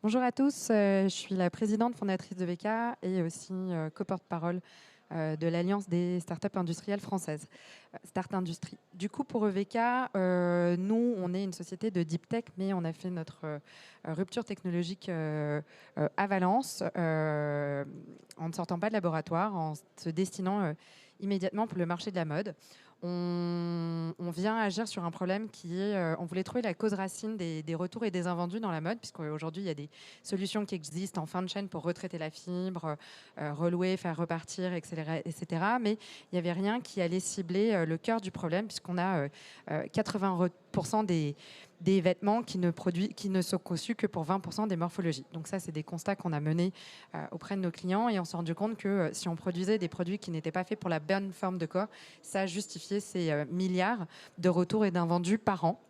Bonjour à tous, je suis la présidente fondatrice de VK et aussi co-porte-parole de l'Alliance des startups industrielles françaises, Start Industrie. Du coup, pour EVK, nous, on est une société de deep tech, mais on a fait notre rupture technologique à Valence, en ne sortant pas de laboratoire, en se destinant immédiatement pour le marché de la mode. On vient agir sur un problème qui est, on voulait trouver la cause racine des retours et des invendus dans la mode, puisqu'aujourd'hui, il y a des solutions qui existent en fin de chaîne pour retraiter la fibre, relouer, faire repartir, etc. Mais il n'y avait rien qui allait cibler le cœur du problème, puisqu'on a 80% des vêtements qui ne sont conçus que pour 20% des morphologies. Donc ça, c'est des constats qu'on a menés auprès de nos clients et on s'est rendu compte que si on produisait des produits qui n'étaient pas faits pour la bonne forme de corps, ça justifiait ces milliards de retours et d'invendus par an.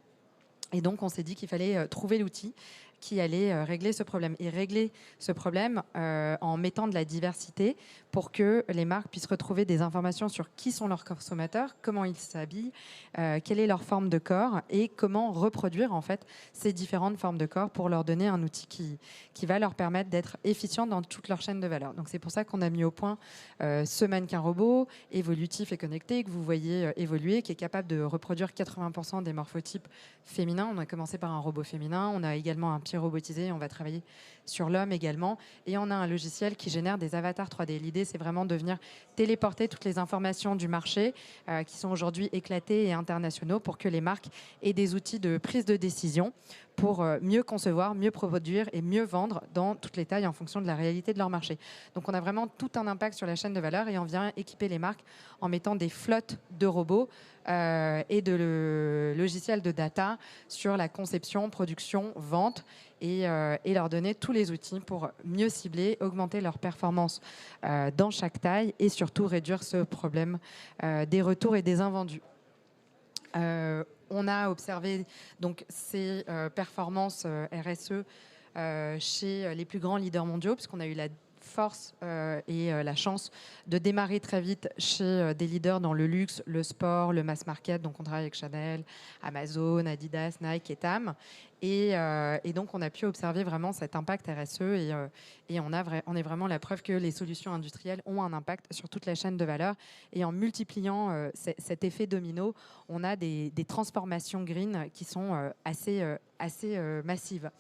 Et donc, on s'est dit qu'il fallait trouver l'outil qui allait régler ce problème. Et régler ce problème en mettant de la diversité pour que les marques puissent retrouver des informations sur qui sont leurs consommateurs, comment ils s'habillent, quelle est leur forme de corps et comment reproduire en fait ces différentes formes de corps pour leur donner un outil qui va leur permettre d'être efficient dans toute leur chaîne de valeur. Donc c'est pour ça qu'on a mis au point ce mannequin robot évolutif et connecté que vous voyez évoluer, qui est capable de reproduire 80% des morphotypes féminins. On a commencé par un robot féminin, on a également un pied robotisé, on va travailler sur l'homme également, et on a un logiciel qui génère des avatars 3D. L'idée, c'est vraiment de venir téléporter toutes les informations du marché qui sont aujourd'hui éclatées et internationaux pour que les marques aient des outils de prise de décision pour mieux concevoir, mieux produire et mieux vendre dans toutes les tailles en fonction de la réalité de leur marché. Donc on a vraiment tout un impact sur la chaîne de valeur et on vient équiper les marques en mettant des flottes de robots et de logiciels de data sur la conception, production, vente et leur donner tous les outils pour mieux cibler, augmenter leur performance dans chaque taille et surtout réduire ce problème des retours et des invendus. On a observé donc ces performances RSE chez les plus grands leaders mondiaux, puisqu'on a eu la force et la chance de démarrer très vite chez des leaders dans le luxe, le sport, le mass market. Donc on travaille avec Chanel, Amazon, Adidas, Nike et Tam. Et donc on a pu observer vraiment cet impact RSE et on est vraiment la preuve que les solutions industrielles ont un impact sur toute la chaîne de valeur. Et en multipliant cet effet domino, on a des transformations green qui sont assez massives.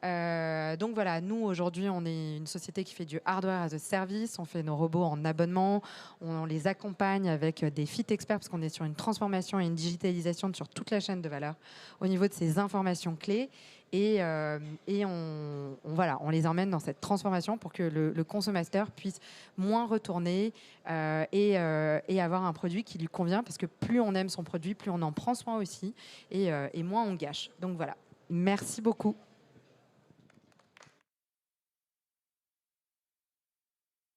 Donc voilà, nous aujourd'hui on est une société qui fait du hardware as a service, on fait nos robots en abonnement, on les accompagne avec des fit experts parce qu'on est sur une transformation et une digitalisation sur toute la chaîne de valeur au niveau de ces informations clés et on les emmène dans cette transformation pour que le consommateur puisse moins retourner et avoir un produit qui lui convient parce que plus on aime son produit, plus on en prend soin aussi et moins on gâche. Donc voilà, merci beaucoup.